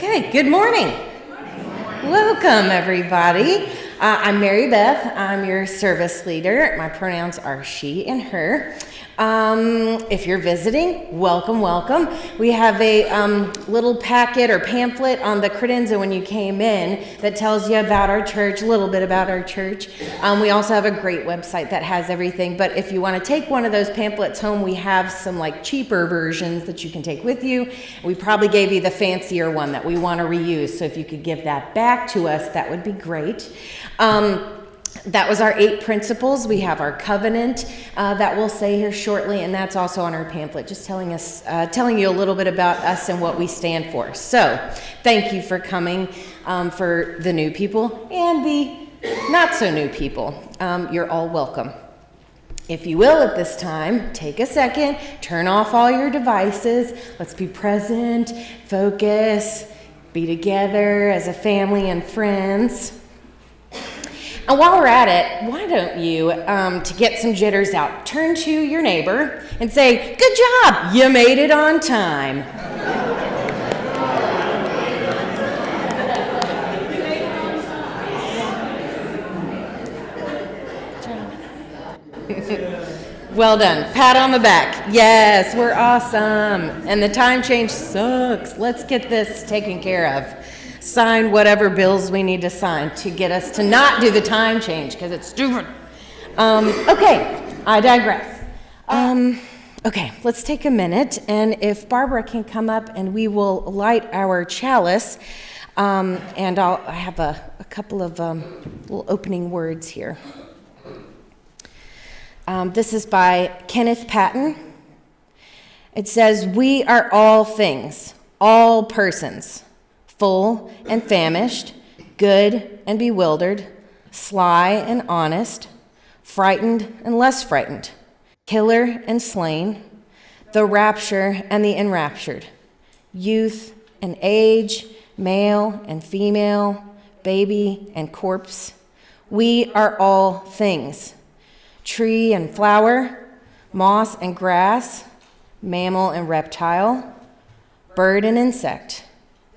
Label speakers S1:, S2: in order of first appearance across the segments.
S1: Okay, good morning. Welcome, everybody. I'm Mary Beth. I'm your service leader. My pronouns are she and her. If you're visiting, welcome, welcome. We have a little packet or pamphlet on the credenza when you came in that tells you about our church, a little bit about our church. We also have a great website that has everything, but if you want to take one of those pamphlets home, we have some like cheaper versions that you can take with you. We probably gave you the fancier one that we want to reuse, so if you could give that back to us, that would be great. That was our 8 principles. We have our covenant that we'll say here shortly, and that's also on our pamphlet, just telling you a little bit about us and what we stand for. So, thank you for coming for the new people and the not so new people. You're all welcome. If you will, at this time, take a second, turn off all your devices. Let's be present, focus, be together as a family and friends. And while we're at it, why don't you, to get some jitters out, turn to your neighbor and say, "Good job, you made it on time." Well done. Pat on the back. Yes, we're awesome. And the time change sucks. Let's get this taken care of. Sign whatever bills we need to sign to get us to not do the time change, because it's stupid. Okay, I digress. Okay, let's take a minute, and if Barbara can come up and we will light our chalice, and I have a couple of little opening words here. This is by Kenneth Patton. It says, "We are all things, all persons, full and famished, good and bewildered, sly and honest, frightened and less frightened, killer and slain, the rapture and the enraptured, youth and age, male and female, baby and corpse. We are all things, tree and flower, moss and grass, mammal and reptile, bird and insect.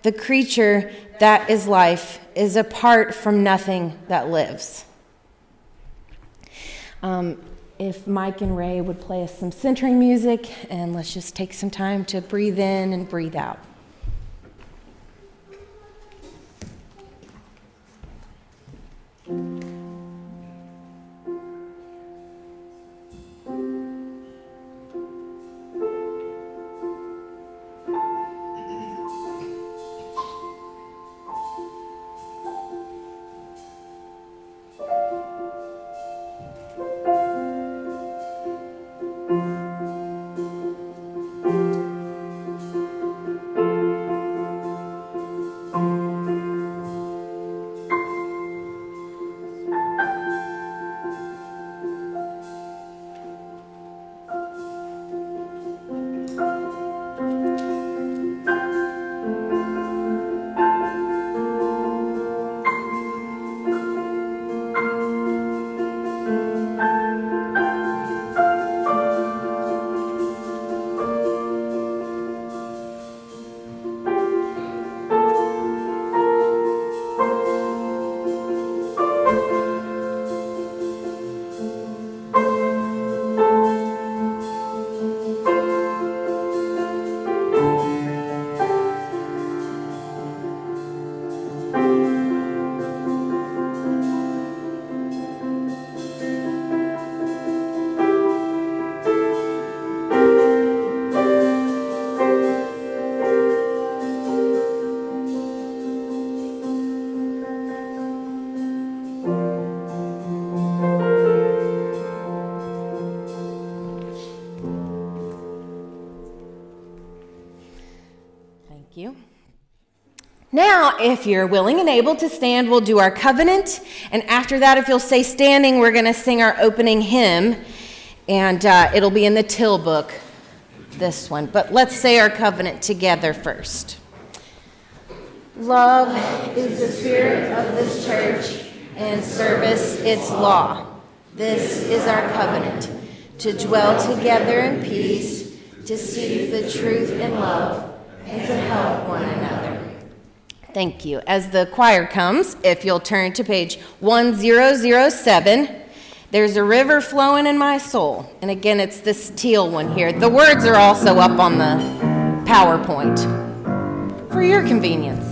S1: The creature that is life is apart from nothing that lives." If Mike and Ray would play us some centering music, and let's just take some time to breathe in and breathe out. Now, if you're willing and able to stand, we'll do our covenant. And after that, if you'll stay standing, we're going to sing our opening hymn. And it'll be in the Till book, this one. But let's say our covenant together first. Love is the spirit of this church, and service its law. This is our covenant, to dwell together in peace, to seek the truth in love, and to help one another. Thank you. As the choir comes, if you'll turn to page 1007, there's a river flowing in my soul. And again, it's this teal one here. The words are also up on the PowerPoint for your convenience.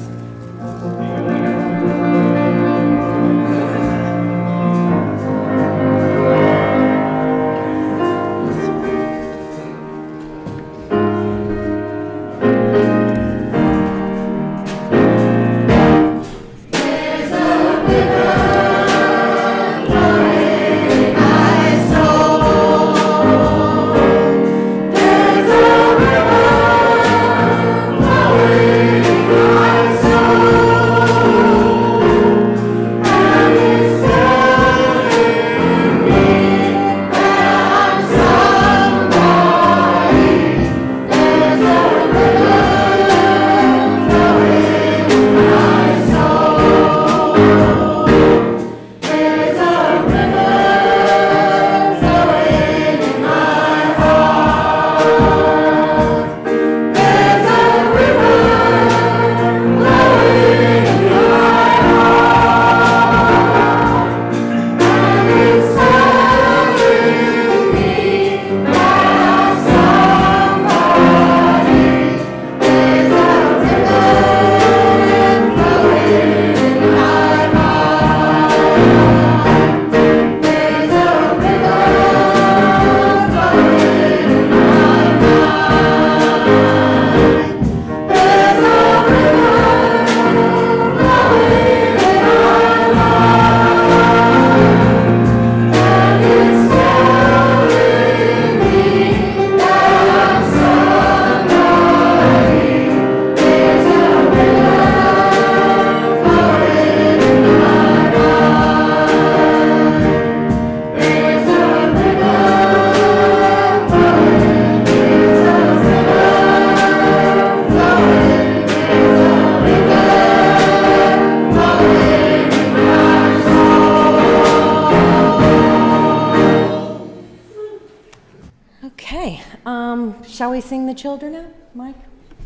S1: Shall we sing the children out, Mike?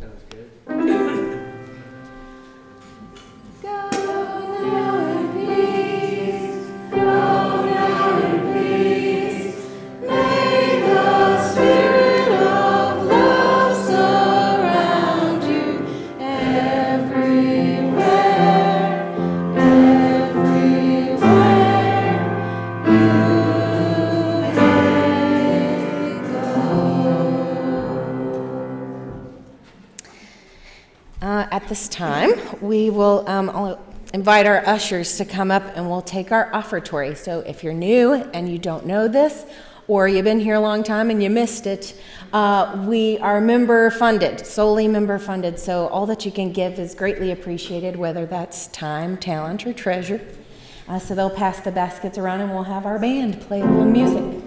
S2: Sounds good.
S1: Go now in peace, go now in peace. May the spirit of love surround you everywhere, everywhere you may go. At this time, we will I'll invite our ushers to come up and we'll take our offertory. So if you're new and you don't know this, or you've been here a long time and you missed it, we are member funded, solely member funded. So all that you can give is greatly appreciated, whether that's time, talent, or treasure. So they'll pass the baskets around and we'll have our band play a little music.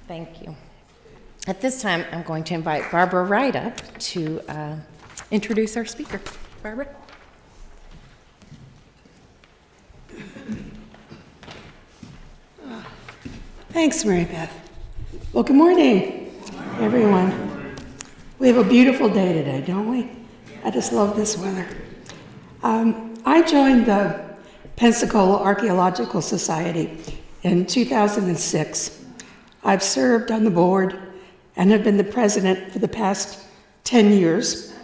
S1: Thank you. At this time, I'm going to invite Barbara Wright up to introduce our speaker. Barbara?
S3: Thanks, Mary Beth. Well, good morning, everyone.
S2: We have a beautiful day today, don't we? I just love this weather. I joined the Pensacola Archaeological Society in 2006. I've served on the board and have been the president for the past 10 years.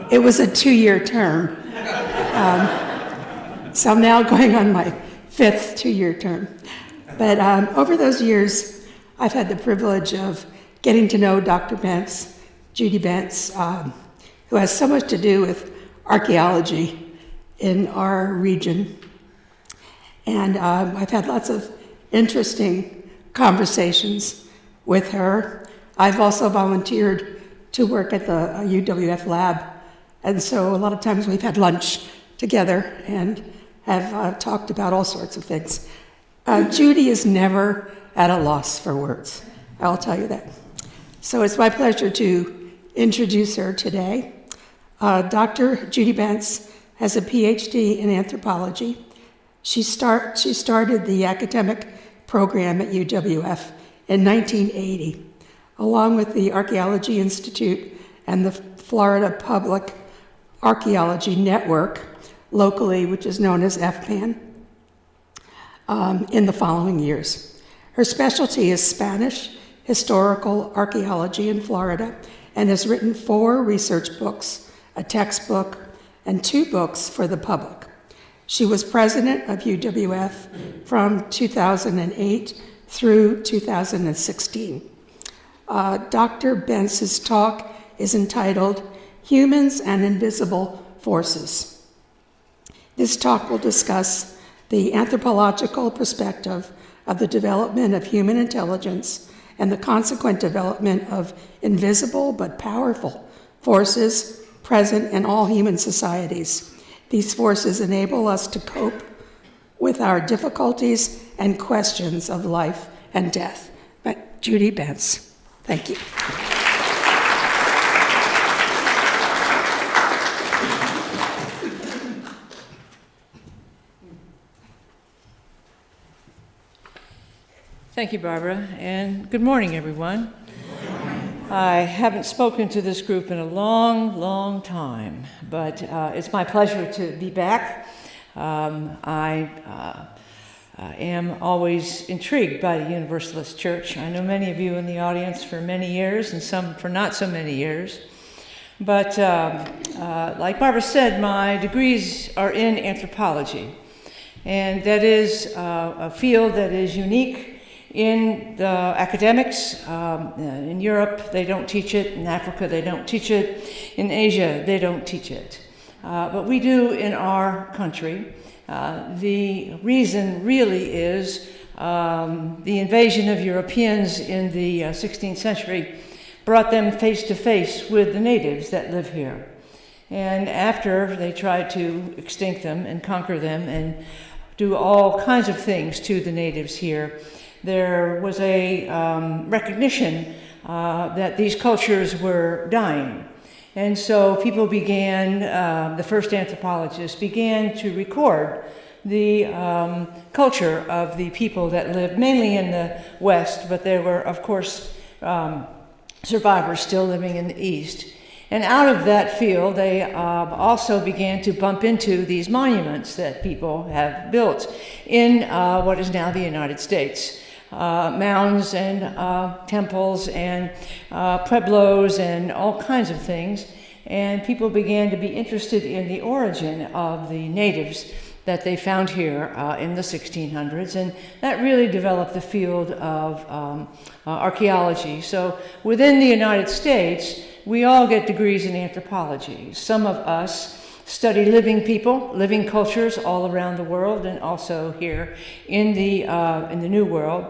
S2: It was a 2-year term. So I'm now going on my 5th 2-year term. But over those years, I've had the privilege of getting to know Dr. Bense, Judy Bense, who has so much to do with archaeology in our region. And I've had lots of interesting conversations with her. I've also volunteered to work at the UWF lab. And so a lot of times we've had lunch together and have talked about all sorts of things. Judy is never at a loss for words, I'll tell you that. So it's my pleasure to introduce her today. Dr. Judy Bense has a Ph.D. in anthropology. She started the academic program at UWF in 1980, along with the Archaeology Institute and the Florida Public Archaeology Network, locally, which is known as FPAN, in the following years. Her specialty is Spanish historical archaeology in Florida, and has written 4 research books, a textbook, and 2 books for the public. She was president of UWF from 2008 through 2016. Dr. Bense's talk is entitled Humans and Invisible Forces. This talk will discuss the anthropological perspective of the development of human intelligence and the consequent development of invisible but powerful forces present in all human societies. These forces enable us to cope with our difficulties and questions of life and death. Judy Bense, thank you.
S3: Thank you, Barbara, and good morning, everyone. Good morning. I haven't spoken to this group in a long, long time, but it's my pleasure to be back. I am always intrigued by the Universalist Church. I know many of you in the audience for many years, and some for not so many years. But like Barbara said, my degrees are in anthropology, and that is a field that is unique in the academics. In Europe, they don't teach it. In Africa, they don't teach it. In Asia, they don't teach it. But we do in our country. The reason really is the invasion of Europeans in the 16th century brought them face to face with the natives that live here. And after they tried to extinct them and conquer them and do all kinds of things to the natives here, there was a recognition that these cultures were dying. And so people began, the first anthropologists began to record the culture of the people that lived mainly in the West, but there were, of course, survivors still living in the East. And out of that field, they also began to bump into these monuments that people have built in what is now the United States. Mounds and temples and pueblos and all kinds of things. And people began to be interested in the origin of the natives that they found here in the 1600s. And that really developed the field of archaeology. So within the United States, we all get degrees in anthropology. Some of us study living people, living cultures all around the world, and also here in the New World.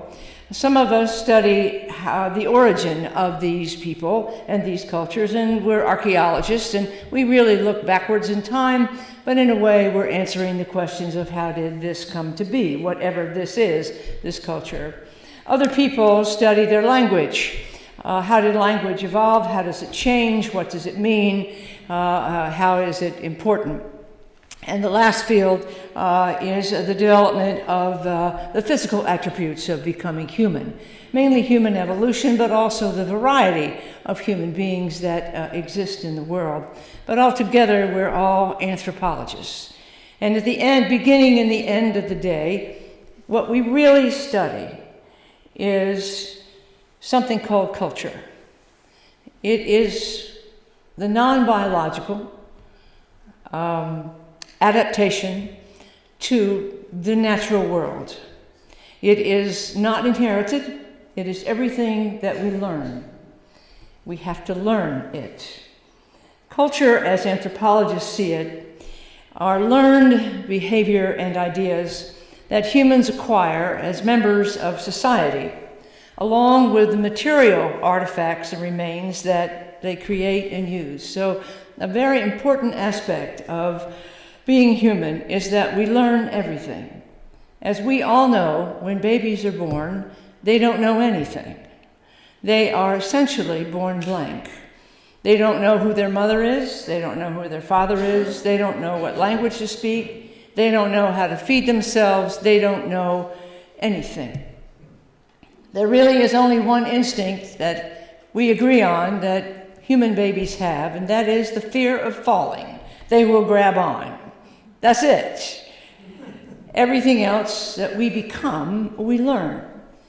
S3: Some of us study the origin of these people and these cultures, and we're archaeologists, and we really look backwards in time, but in a way we're answering the questions of how did this come to be, whatever this is, this culture. Other people study their language. How did language evolve? How does it change? What does it mean? How is it important? And the last field is the development of the physical attributes of becoming human, mainly human evolution, but also the variety of human beings that exist in the world. But altogether, we're all anthropologists. And at the end, beginning and the end of the day, what we really study is something called culture. It is the non-biological adaptation to the natural world. It is not inherited. It is everything that we learn. We have to learn it. Culture, as anthropologists see it, are learned behavior and ideas that humans acquire as members of society, along with the material artifacts and remains that they create and use. So a very important aspect of being human is that we learn everything. As we all know, when babies are born, they don't know anything. They are essentially born blank. They don't know who their mother is. They don't know who their father is. They don't know what language to speak. They don't know how to feed themselves. They don't know anything. There really is only one instinct that we agree on that human babies have, and that is the fear of falling. They will grab on. That's it. Everything else that we become, we learn.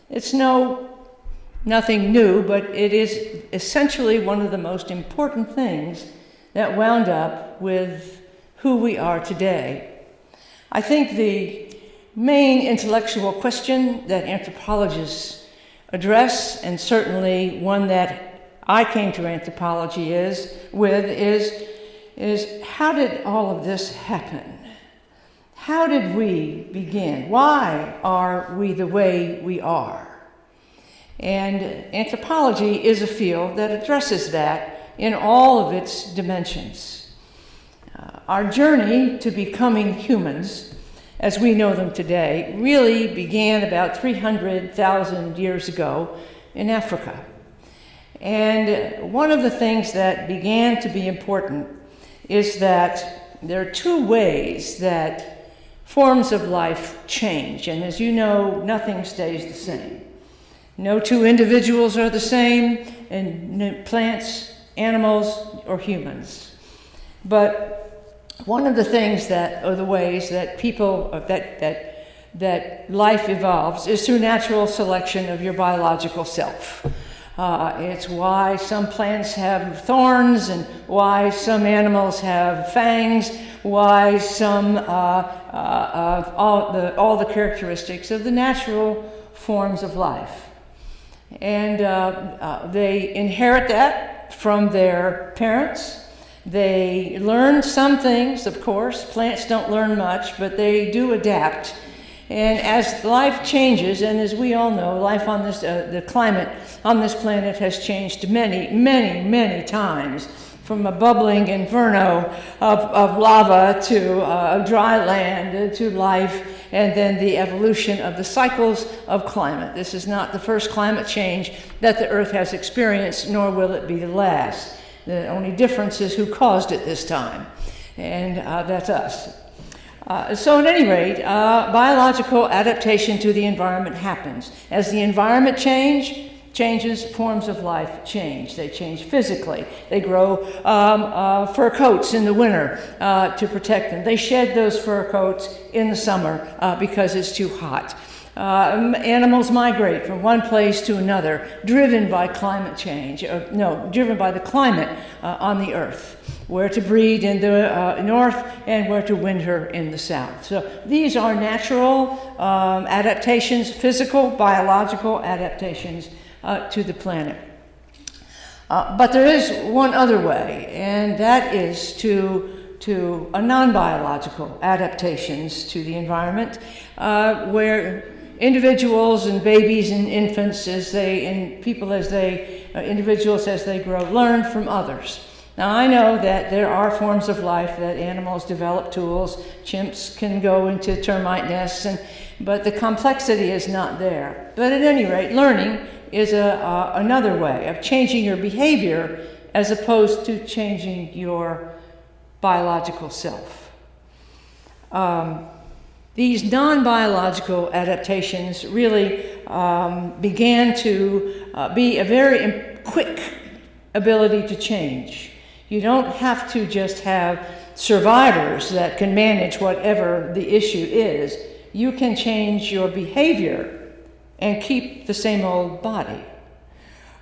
S3: It's nothing new, but it is essentially one of the most important things that wound up with who we are today. I think the main intellectual question that anthropologists address, and certainly one that I came to anthropology is how did all of this happen? How did we begin? Why are we the way we are? And anthropology is a field that addresses that in all of its dimensions. Our journey to becoming humans, as we know them today, really began about 300,000 years ago in Africa. And one of the things that began to be important is that there are two ways that forms of life change. And as you know, nothing stays the same. No two individuals are the same, and plants, animals, or humans. But one of the things or the ways that that life evolves is through natural selection of your biological self. It's why some plants have thorns, and why some animals have fangs, why some all the characteristics of the natural forms of life. And they inherit that from their parents. They learn some things, of course. Plants don't learn much, but they do adapt. And as life changes, and as we all know, life on this, the climate on this planet has changed many, many, many times, from a bubbling inferno of lava to dry land to life, and then the evolution of the cycles of climate. This is not the first climate change that the Earth has experienced, nor will it be the last. The only difference is who caused it this time, and that's us. So at any rate, biological adaptation to the environment happens. As the environment changes, forms of life change. They change physically. They grow fur coats in the winter to protect them. They shed those fur coats in the summer because it's too hot. Animals migrate from one place to another, driven by climate change, driven by the climate on the Earth, where to breed in the north and where to winter in the south. So these are natural adaptations, physical, biological adaptations to the planet. But there is one other way, and that is to a non-biological adaptations to the environment, where individuals and babies and infants individuals as they grow, learn from others. Now I know that there are forms of life that animals develop tools. Chimps can go into termite nests, but the complexity is not there. But at any rate, learning is another way of changing your behavior as opposed to changing your biological self. these non-biological adaptations really began to be a very quick ability to change. You don't have to just have survivors that can manage whatever the issue is. You can change your behavior and keep the same old body.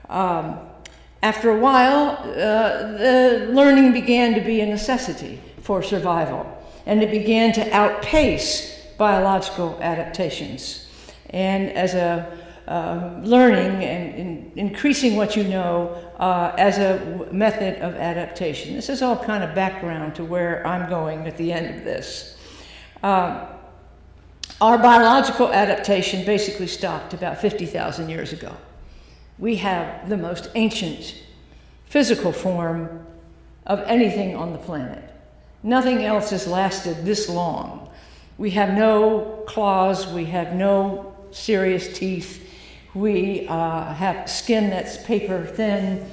S3: After a while, the learning began to be a necessity for survival, and it began to outpace biological adaptations. And as a learning and increasing what you know as a method of adaptation. This is all kind of background to where I'm going at the end of this. Our biological adaptation basically stopped about 50,000 years ago. We have the most ancient physical form of anything on the planet. Nothing else has lasted this long. We have no claws, we have no serious teeth, we have skin that's paper thin,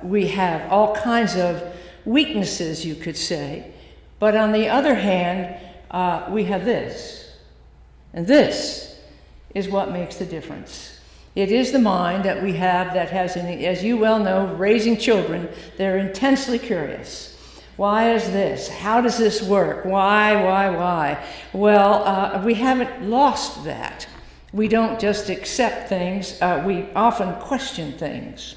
S3: we have all kinds of weaknesses, you could say. But on the other hand, we have this. And this is what makes the difference. It is the mind that we have that has, as you well know, raising children, they're intensely curious. Why is this? How does this work? Why? Well, we haven't lost that. We don't just accept things, we often question things.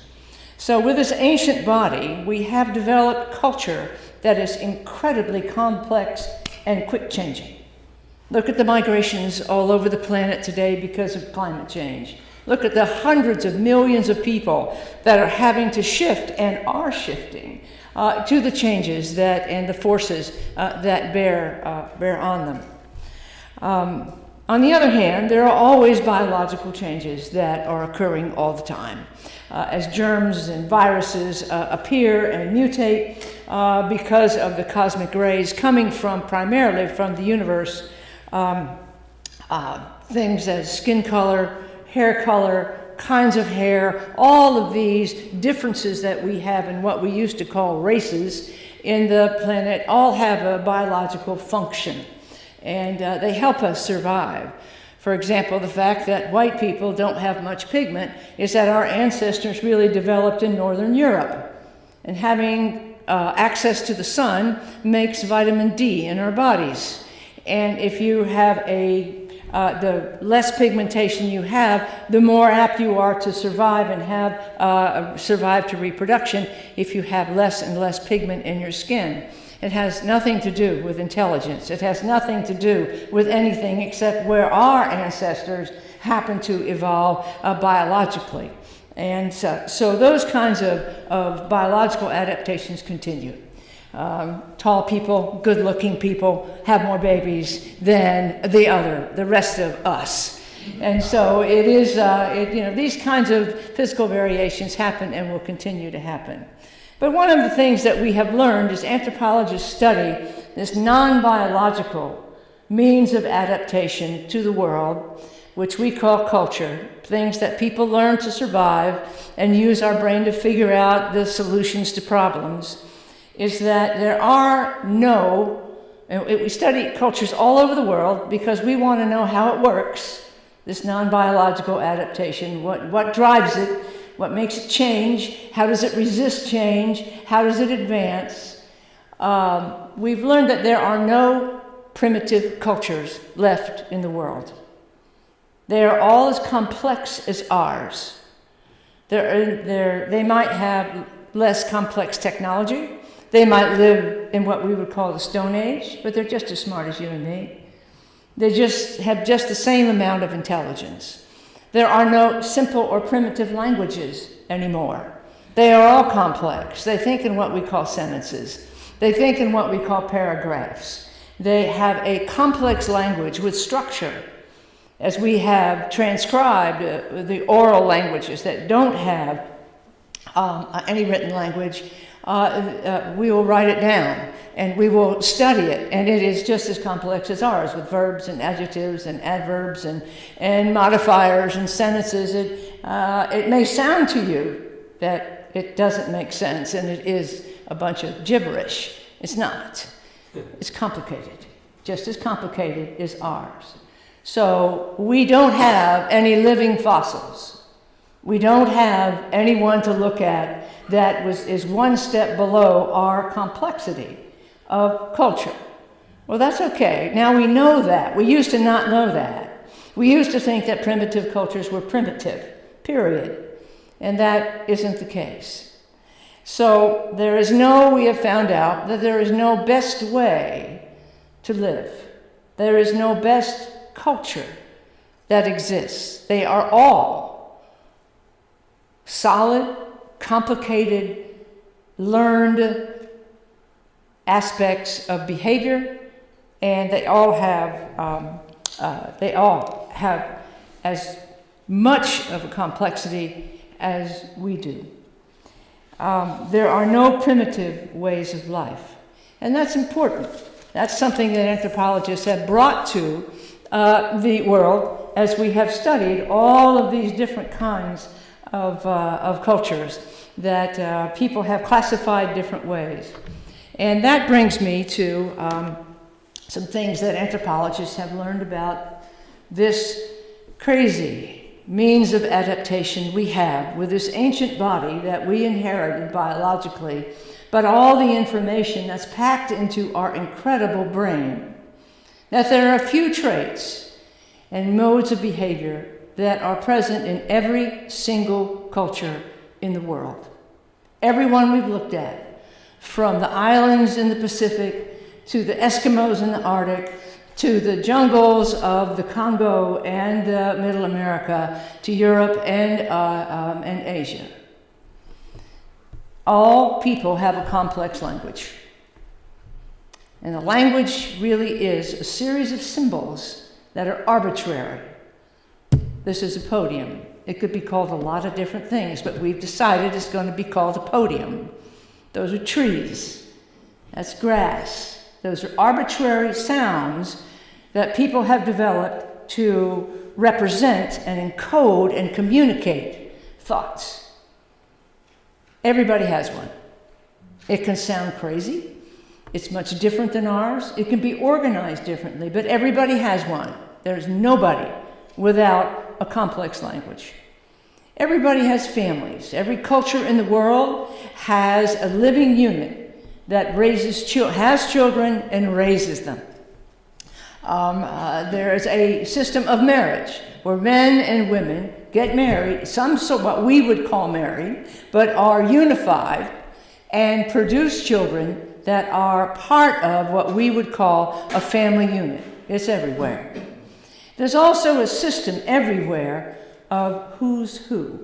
S3: So with this ancient body, we have developed culture that is incredibly complex and quick changing. Look at the migrations all over the planet today because of climate change. Look at the hundreds of millions of people that are having to shift and are shifting to the changes that and the forces that bear on them. On the other hand, there are always biological changes that are occurring all the time. As germs and viruses appear and mutate because of the cosmic rays coming primarily from the universe, things as skin color, hair color, kinds of hair, all of these differences that we have in what we used to call races in the planet all have a biological function, and they help us survive. For example, the fact that white people don't have much pigment is that our ancestors really developed in Northern Europe, and having access to the sun makes vitamin D in our bodies. And if you have the less pigmentation you have, the more apt you are to survive and have survive to reproduction if you have less and less pigment in your skin. It has nothing to do with intelligence. It has nothing to do with anything except where our ancestors happen to evolve biologically. And so those kinds of biological adaptations continue. Tall people, good-looking people have more babies than the rest of us. And so it is, these kinds of physical variations happen and will continue to happen. But one of the things that we have learned as anthropologists study this non-biological means of adaptation to the world, which we call culture, things that people learn to survive and use our brain to figure out the solutions to problems, is that there are and we study cultures all over the world because we want to know how it works, this non-biological adaptation, what drives it, what makes it change, how does it resist change, how does it advance. We've learned that there are no primitive cultures left in the world. They are all as complex as ours. They might have less complex technology. They might live in what we would call the Stone Age, but they're just as smart as you and me. They just have just the same amount of intelligence. There are no simple or primitive languages anymore. They are all complex. They think in what we call sentences. They think in what we call paragraphs. They have a complex language with structure, as we have transcribed the oral languages that don't have any written language. We will write it down and we will study it, and it is just as complex as ours with verbs and adjectives and adverbs and modifiers and sentences. It may sound to you that it doesn't make sense and it is a bunch of gibberish. It's not. It's complicated. just as complicated as ours. So we don't have any living fossils. We don't have anyone to look at that is one step below our complexity of culture. Well, that's okay. Now we know that. We used to not know that. We used to think that primitive cultures were primitive, period. And that isn't the case. So we have found out that there is no best way to live. There is no best culture that exists. They are all solid, complicated, learned aspects of behavior, and they all have as much of a complexity as we do. There are no primitive ways of life, and that's important. That's something that anthropologists have brought to the world as we have studied all of these different kinds of cultures that people have classified different ways. And that brings me to some things that anthropologists have learned about this crazy means of adaptation we have with this ancient body that we inherited biologically, but all the information that's packed into our incredible brain. That there are a few traits and modes of behavior that are present in every single culture in the world. Everyone we've looked at, from the islands in the Pacific to the Eskimos in the Arctic, to the jungles of the Congo and Middle America, to Europe and Asia. All people have a complex language. And the language really is a series of symbols that are arbitrary. This is a podium. It could be called a lot of different things, but we've decided it's going to be called a podium. Those are trees. That's grass. Those are arbitrary sounds that people have developed to represent and encode and communicate thoughts. Everybody has one. It can sound crazy. It's much different than ours. It can be organized differently, but everybody has one. There's nobody without a complex language. Everybody has families. Every culture in the world has a living unit that has children and raises them. There is a system of marriage where men and women get married, some sort what we would call married, but are unified and produce children that are part of what we would call a family unit. It's everywhere. There's also a system everywhere of who's who.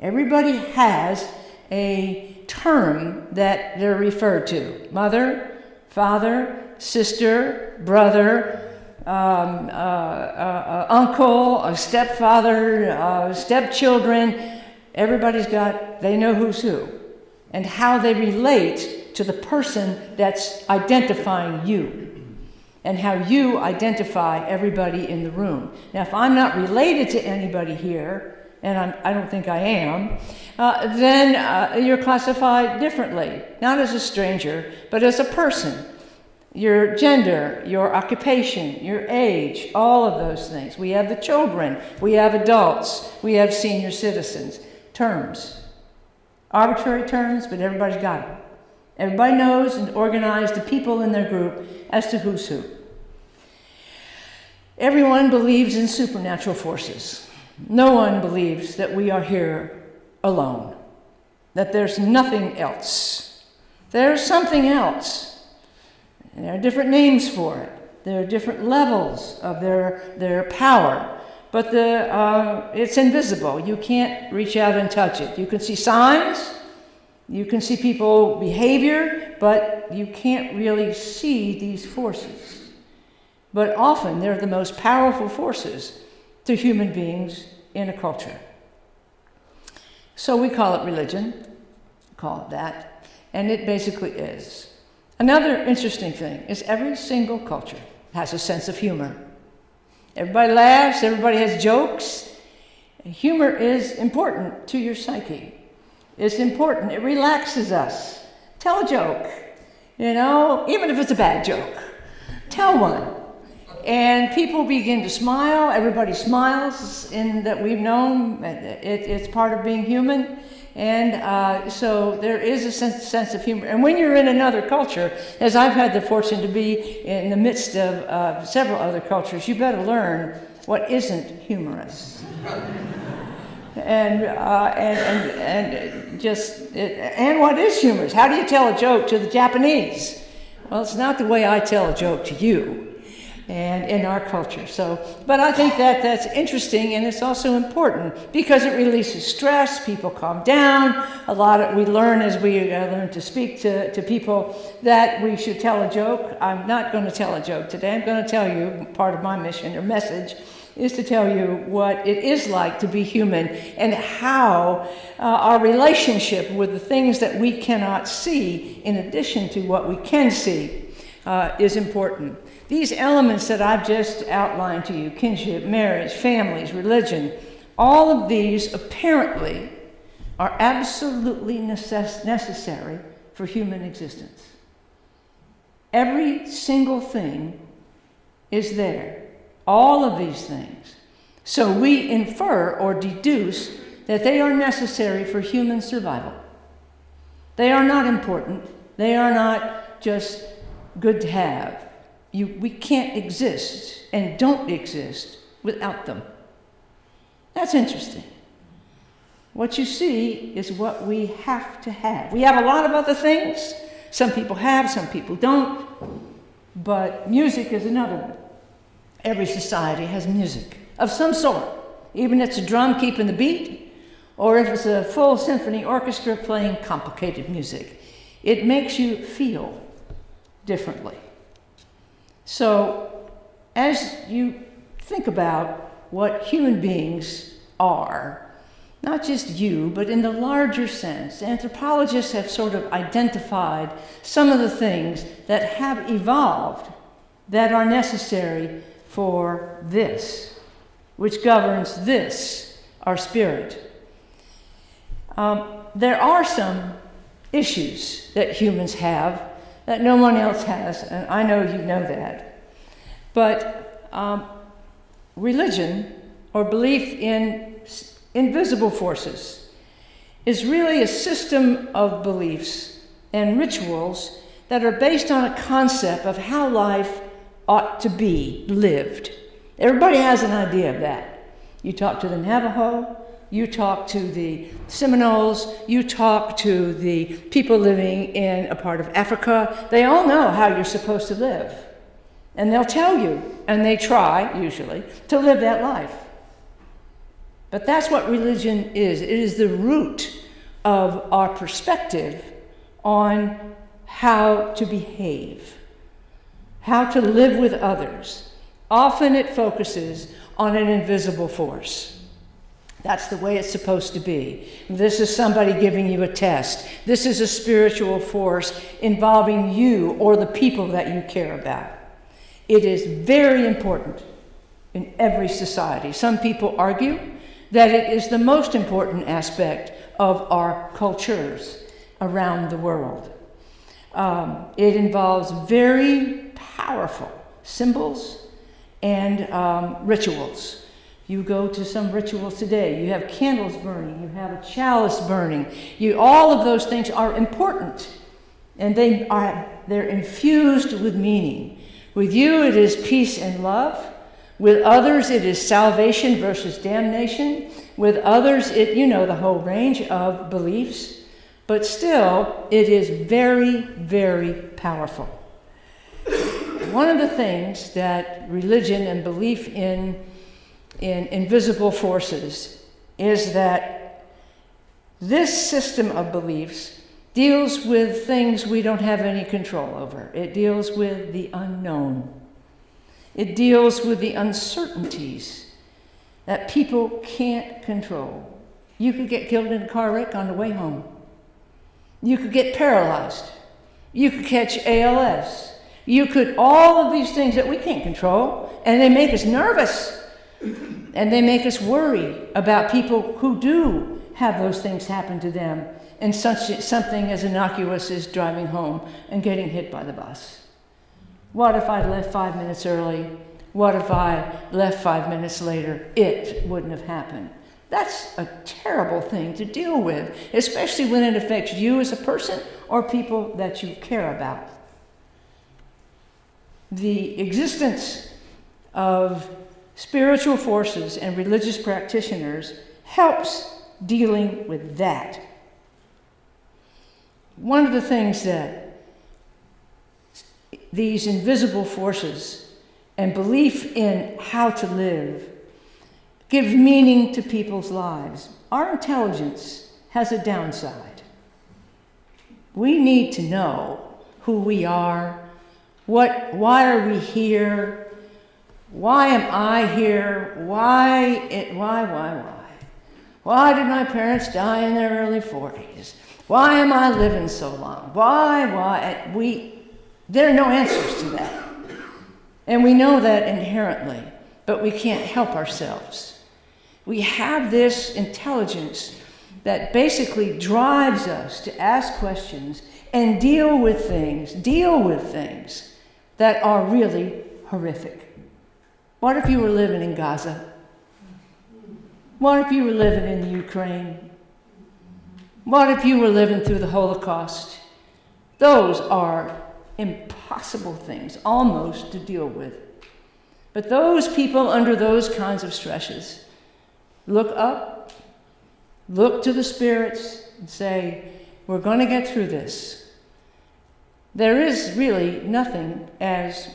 S3: Everybody has a term that they're referred to. Mother, father, sister, brother, uncle, a stepfather, stepchildren. They know who's who and how they relate to the person that's identifying you and how you identify everybody in the room. Now, if I'm not related to anybody here, and I don't think I am, then you're classified differently, not as a stranger, but as a person. Your gender, your occupation, your age, all of those things. We have the children, we have adults, we have senior citizens. Terms. Arbitrary terms, but everybody's got them. Everybody knows and organized the people in their group as to who's who. Everyone believes in supernatural forces. No one believes that we are here alone, that there's nothing else. There's something else. And there are different names for it. There are different levels of their power, but it's invisible. You can't reach out and touch it. You can see signs, you can see people behavior, but you can't really see these forces. But often they're the most powerful forces to human beings in a culture. So we call it religion, call it that, and it basically is. Another interesting thing is every single culture has a sense of humor. Everybody laughs, everybody has jokes. Humor is important to your psyche. It's important, it relaxes us. Tell a joke, even if it's a bad joke. Tell one. And people begin to smile. Everybody smiles in that we've known. It's part of being human. And so there is a sense of humor. And when you're in another culture, as I've had the fortune to be in the midst of several other cultures, you better learn what isn't humorous. And what is humorous? How do you tell a joke to the Japanese? Well, it's not the way I tell a joke to you. And in our culture. But I think that's interesting, and it's also important because it releases stress. People calm down. We learn as we learn to speak to people that we should tell a joke. I'm not going to tell a joke today. I'm going to tell you, part of my mission or message is to tell you what it is like to be human and how our relationship with the things that we cannot see, in addition to what we can see, is important. These elements that I've just outlined to you, kinship, marriage, families, religion, all of these apparently are absolutely necessary for human existence. Every single thing is there, all of these things. So we infer or deduce that they are necessary for human survival. They are not important. They are not just good to have. We can't exist and don't exist without them. That's interesting. What you see is what we have to have. We have a lot of other things. Some people have, some people don't. But music is another one. Every society has music of some sort. Even if it's a drum keeping the beat, or if it's a full symphony orchestra playing complicated music. It makes you feel differently. So, as you think about what human beings are, not just you, but in the larger sense, anthropologists have sort of identified some of the things that have evolved that are necessary for this, which governs this, our spirit. There are some issues that humans have that no one else has, and I know you know that. But religion, or belief in invisible forces, is really a system of beliefs and rituals that are based on a concept of how life ought to be lived. Everybody has an idea of that. You talk to the Navajo, you talk to the Seminoles, you talk to the people living in a part of Africa. They all know how you're supposed to live. And they'll tell you, and they try, usually, to live that life. But that's what religion is. It is the root of our perspective on how to behave, how to live with others. Often it focuses on an invisible force. That's the way it's supposed to be. This is somebody giving you a test. This is a spiritual force involving you or the people that you care about. It is very important in every society. Some people argue that it is the most important aspect of our cultures around the world. It involves very powerful symbols and rituals. You go to some rituals today, you have candles burning, you have a chalice burning. All of those things are important, and they're infused with meaning. With you, it is peace and love. With others, it is salvation versus damnation. With others, the whole range of beliefs. But still, it is very, very powerful. One of the things that religion and belief in invisible forces is that this system of beliefs deals with things we don't have any control over. It deals with the unknown. It deals with the uncertainties that people can't control. You could get killed in a car wreck on the way home. You could get paralyzed. You could catch ALS. All of these things that we can't control, and they make us nervous. And they make us worry about people who do have those things happen to them, and something as innocuous as driving home and getting hit by the bus. What if I left 5 minutes early? What if I left 5 minutes later? It wouldn't have happened. That's a terrible thing to deal with, especially when it affects you as a person or people that you care about. The existence of spiritual forces and religious practitioners helps dealing with that. One of the things that these invisible forces and belief in how to live give meaning to people's lives. Our intelligence has a downside. We need to know who we are, why are we here, why am I here, why did my parents die in their early 40s? Why am I living so long? There are no answers to that. And we know that inherently, but we can't help ourselves. We have this intelligence that basically drives us to ask questions and deal with things that are really horrific. What if you were living in Gaza? What if you were living in the Ukraine? What if you were living through the Holocaust? Those are impossible things, almost, to deal with. But those people under those kinds of stresses look up, look to the spirits, and say, we're going to get through this. There is really nothing as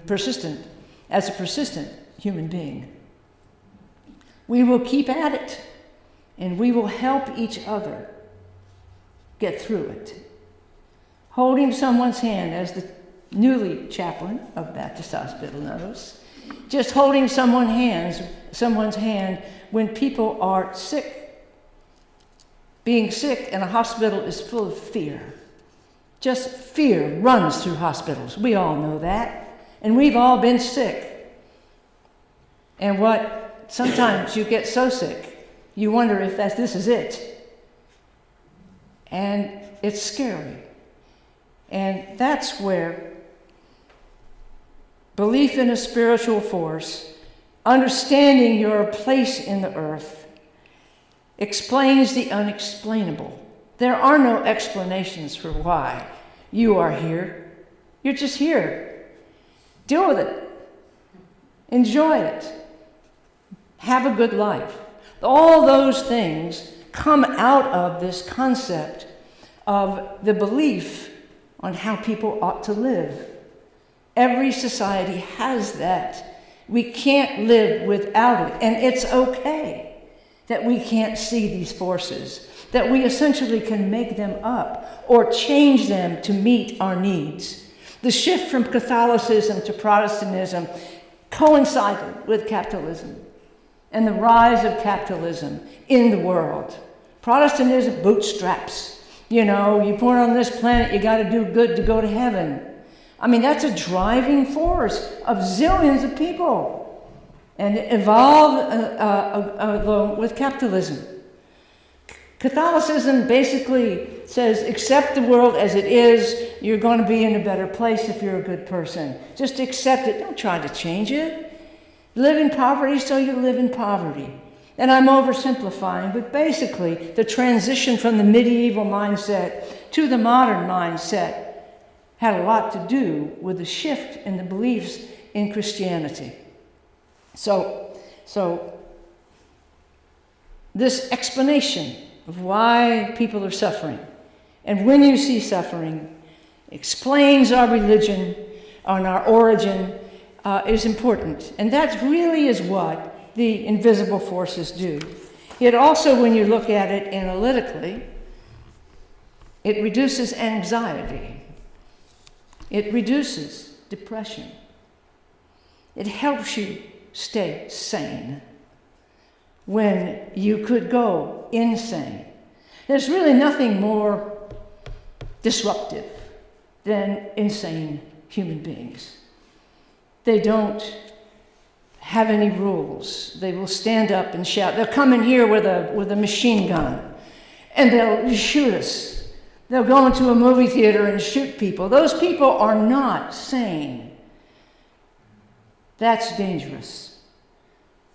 S3: persistent as a persistent human being. We will keep at it, and we will help each other get through it. Holding someone's hand, as the newly chaplain of Baptist Hospital knows, just holding someone's hand when people are sick. Being sick in a hospital is full of fear. Just fear runs through hospitals. We all know that. And we've all been sick. And sometimes you get so sick, you wonder if this is it. And it's scary. And that's where belief in a spiritual force, understanding your place in the earth, explains the unexplainable. There are no explanations for why you are here. You're just here. Deal with it. Enjoy it. Have a good life. All those things come out of this concept of the belief on how people ought to live. Every society has that. We can't live without it. And it's okay that we can't see these forces, that we essentially can make them up or change them to meet our needs. The shift from Catholicism to Protestantism coincided with capitalism and the rise of capitalism in the world. Protestantism bootstraps. You born on this planet, you got to do good to go to heaven. I mean, that's a driving force of zillions of people. And it evolved along with capitalism. Catholicism basically says, accept the world as it is. You're going to be in a better place if you're a good person. Just accept it. Don't try to change it. Live in poverty so you live in poverty. And I'm oversimplifying, but basically the transition from the medieval mindset to the modern mindset had a lot to do with the shift in the beliefs in Christianity. So this explanation of why people are suffering, and when you see suffering, explains our religion and our origin is important. And that really is what the invisible forces do. Yet also, when you look at it analytically, it reduces anxiety. It reduces depression. It helps you stay sane when you could go insane. There's really nothing more disruptive than insane human beings. They don't have any rules. They will stand up and shout. They'll come in here with a machine gun and they'll shoot us. They'll go into a movie theater and shoot people. Those people are not sane. That's dangerous.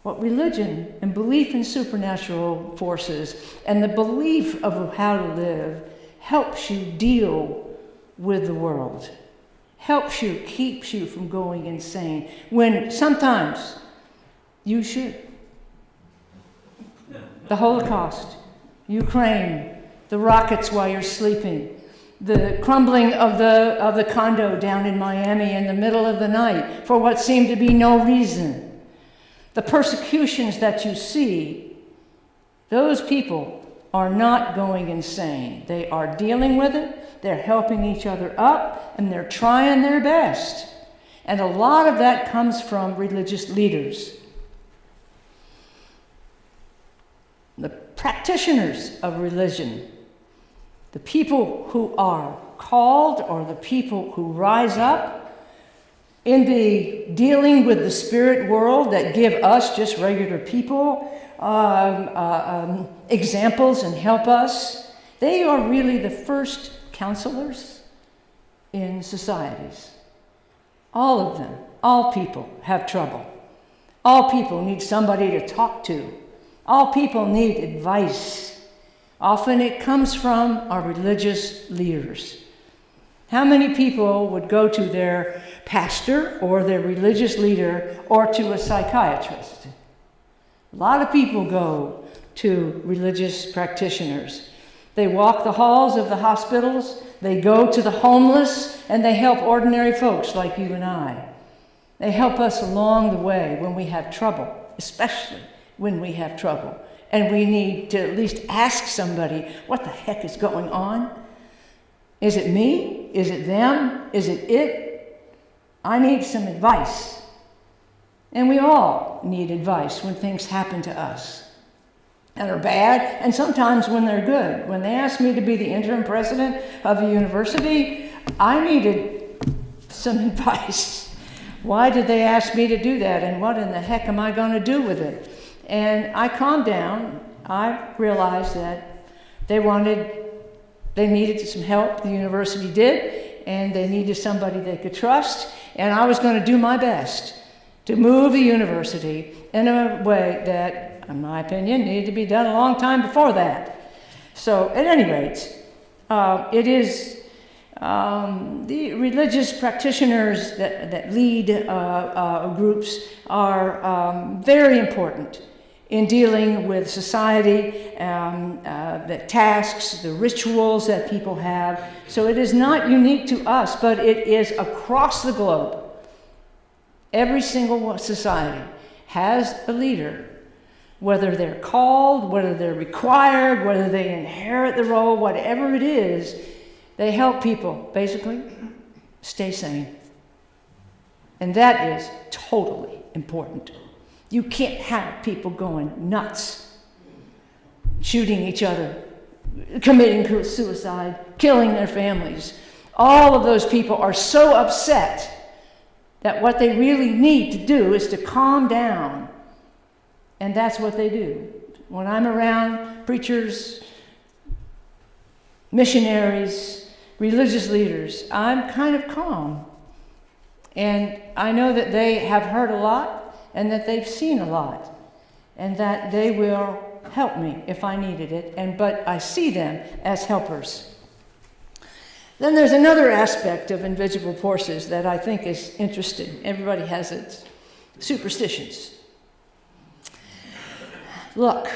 S3: What religion and belief in supernatural forces and the belief of how to live helps you deal with the world, helps you, keeps you from going insane, when sometimes you should. The Holocaust, Ukraine, the rockets while you're sleeping, the crumbling of the condo down in Miami in the middle of the night for what seemed to be no reason. The persecutions that you see, those people are not going insane. They are dealing with it, they're helping each other up, and they're trying their best. And a lot of that comes from religious leaders. The practitioners of religion, the people who are called or the people who rise up in the dealing with the spirit world that give us just regular people examples and help us. They are really the first counselors in societies. All of them, all people have trouble. All people need somebody to talk to. All people need advice. Often it comes from our religious leaders. How many people would go to their pastor or their religious leader or to a psychiatrist? A lot of people go to religious practitioners. They walk the halls of the hospitals, they go to the homeless, and they help ordinary folks like you and I. They help us along the way when we have trouble, especially when we have trouble. And we need to at least ask somebody, what the heck is going on? Is it me? Is it them? Is it it? I need some advice. And we all need advice when things happen to us that are bad, and sometimes when they're good. When they asked me to be the interim president of a university, I needed some advice. Why did they ask me to do that, and what in the heck am I going to do with it? And I calmed down. I realized that they needed some help, the university did, and they needed somebody they could trust, and I was going to do my best to move the university in a way that, in my opinion, needed to be done a long time before that. So, at any rate, it is the religious practitioners that lead groups are very important in dealing with society, the tasks, the rituals that people have. So it is not unique to us, but it is across the globe. Every single society has a leader, whether they're called, whether they're required, whether they inherit the role, whatever it is, they help people, basically, stay sane. And that is totally important. You can't have people going nuts, shooting each other, committing suicide, killing their families. All of those people are so upset that what they really need to do is to calm down. And that's what they do. When I'm around preachers, missionaries, religious leaders, I'm kind of calm. And I know that they have heard a lot and that they've seen a lot and that they will help me if I needed it. But I see them as helpers. Then there's another aspect of invisible forces that I think is interesting. Everybody has its superstitions. Luck,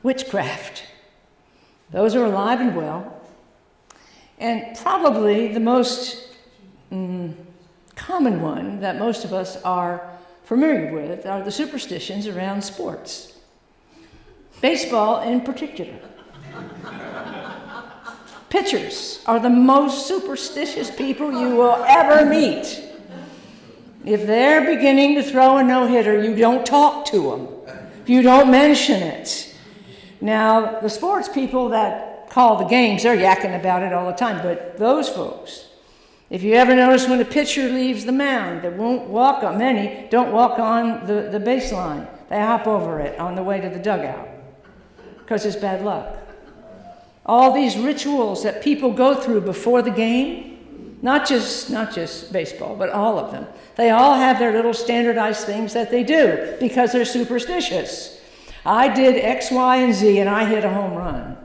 S3: witchcraft, those are alive and well. And probably the most common one that most of us are familiar with are the superstitions around sports. Baseball in particular. Pitchers are the most superstitious people you will ever meet. If they're beginning to throw a no-hitter, you don't talk to them. You don't mention it. Now, the sports people that call the games, they're yakking about it all the time, but those folks, if you ever notice when a pitcher leaves the mound, they won't walk on, many don't walk on the baseline. They hop over it on the way to the dugout because it's bad luck. All these rituals that people go through before the game, Not just baseball, but all of them. They all have their little standardized things that they do because they're superstitious. I did X, Y, and Z, and I hit a home run.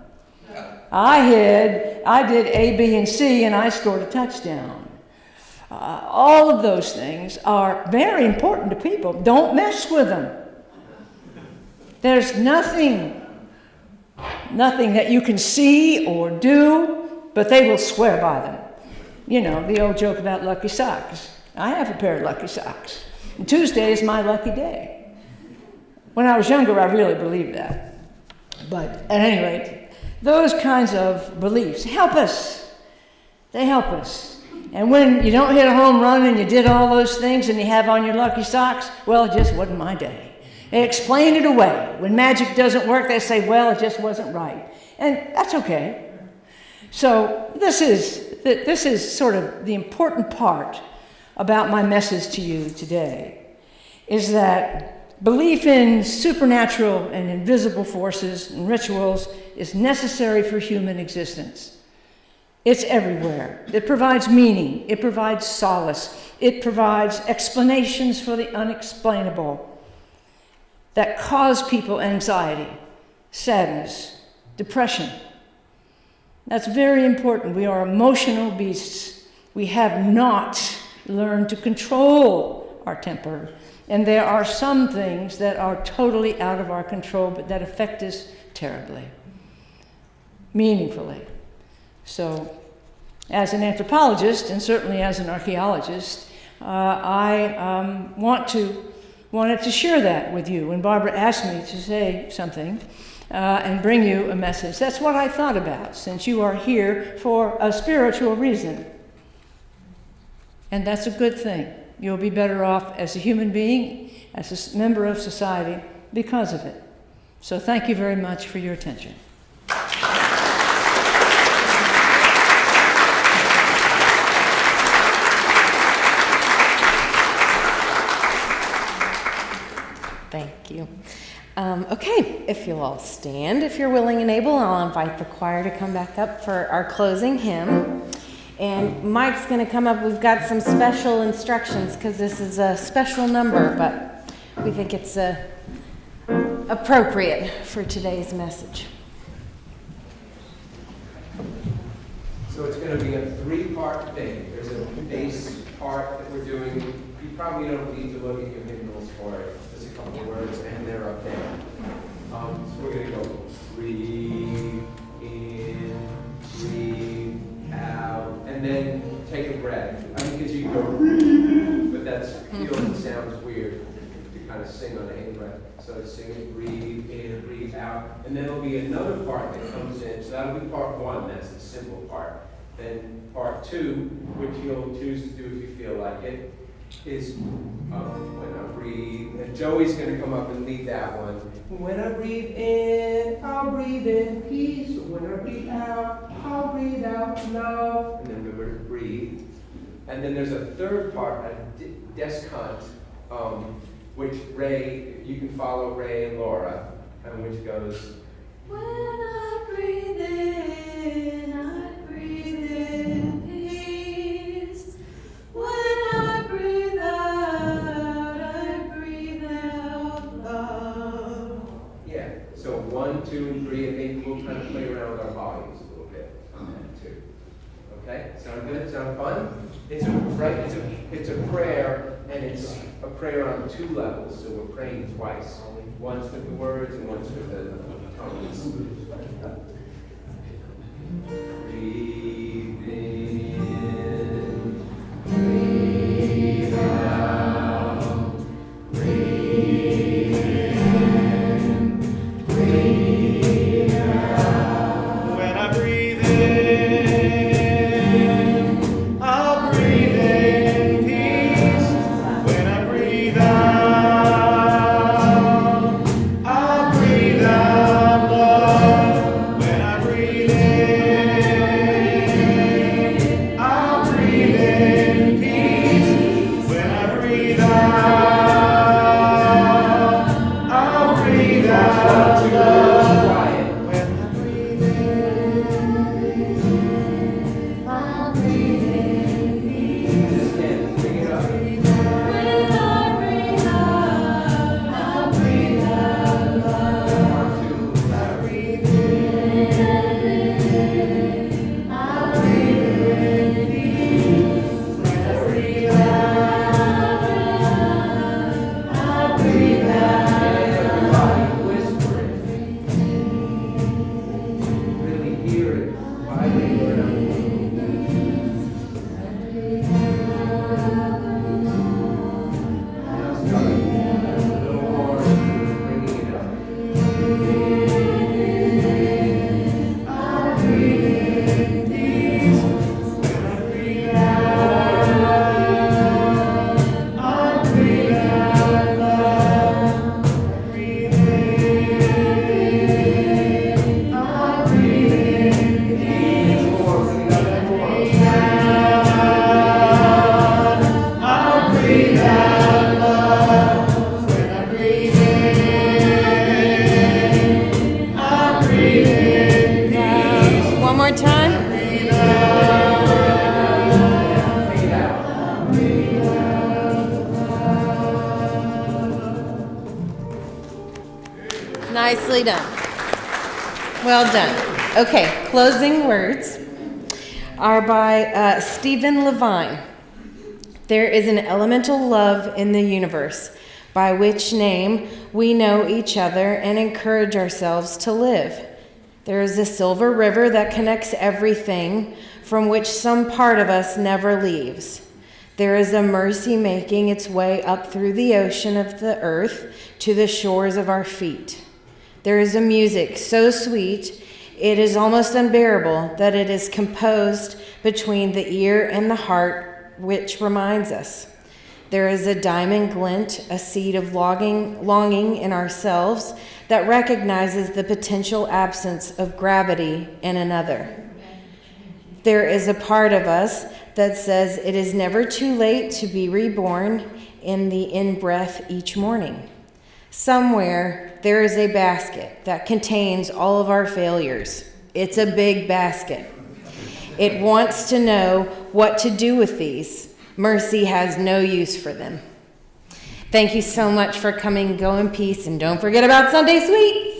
S3: I did A, B, and C, and I scored a touchdown. All of those things are very important to people. Don't mess with them. There's nothing that you can see or do, but they will swear by them. You know, the old joke about lucky socks. I have a pair of lucky socks. And Tuesday is my lucky day. When I was younger, I really believed that. But at any rate, those kinds of beliefs help us. They help us. And when you don't hit a home run and you did all those things and you have on your lucky socks, well, it just wasn't my day. They explain it away. When magic doesn't work, they say, well, it just wasn't right. And that's okay. So this is sort of the important part about my message to you today, is that belief in supernatural and invisible forces and rituals is necessary for human existence. It's everywhere. It provides meaning. It provides solace. It provides explanations for the unexplainable that cause people anxiety, sadness, depression. That's very important. We are emotional beasts. We have not learned to control our temper. And there are some things that are totally out of our control, but that affect us terribly, meaningfully. So, as an anthropologist, and certainly as an archaeologist, I wanted to share that with you. When Barbara asked me to say something and bring you a message, that's what I thought about, since you are here for a spiritual reason. And that's a good thing. You'll be better off as a human being, as a member of society, because of it. So thank you very much for your attention.
S1: Thank you. Okay, if you'll all stand, if you're willing and able, I'll invite the choir to come back up for our closing hymn. And Mike's going to come up. We've got some special instructions because this is a special number, but we think it's appropriate for today's message.
S4: So it's going to be a three-part thing. There's a bass part that we're doing. You probably don't need to look at your hymnals for it. There's a couple of words, and they're up there. So we're going to go breathe in, breathe out, and then take a breath. I mean, because you go, but that feeling sounds weird to kind of sing on a breath. So sing it, breathe in, breathe out, and then there'll be another part that comes in. So that'll be part one. That's the simple part. Then part two, which you'll choose to do if you feel like it, is when I breathe. And Joey's going to come up and lead that one. When I breathe in, I'll breathe in peace. When I breathe out, I'll breathe out love. And then remember to breathe. And then there's a third part, a descant, which Ray, you can follow Ray and Laura, and which goes, when I breathe in, I breathe in peace. When I breathe out, I breathe out love. Yeah, so 1, 2, and 3, I think we'll kind of play around with our bodies a little bit on that too. Okay, sound good? Sound fun? It's a prayer, and it's a prayer on 2 levels, so we're praying twice. Once with the words and once with the tongues. Breathe in, breathe out, breathe in, breathe out. When I breathe in, I'll breathe in peace. When I breathe out, I'll breathe out love. When
S1: more time. Nicely done. Well done. Okay, closing words are by Stephen Levine. There is an elemental love in the universe, by which name we know each other and encourage ourselves to live. There is a silver river that connects everything, from which some part of us never leaves. There is a mercy making its way up through the ocean of the earth to the shores of our feet. There is a music so sweet it is almost unbearable that it is composed between the ear and the heart, which reminds us. There is a diamond glint, a seed of longing in ourselves that recognizes the potential absence of gravity in another. There is a part of us that says it is never too late to be reborn in the in-breath each morning. Somewhere there is a basket that contains all of our failures. It's a big basket. It wants to know what to do with these. Mercy has no use for them. Thank you so much for coming. Go in peace, and don't forget about Sunday Sweets.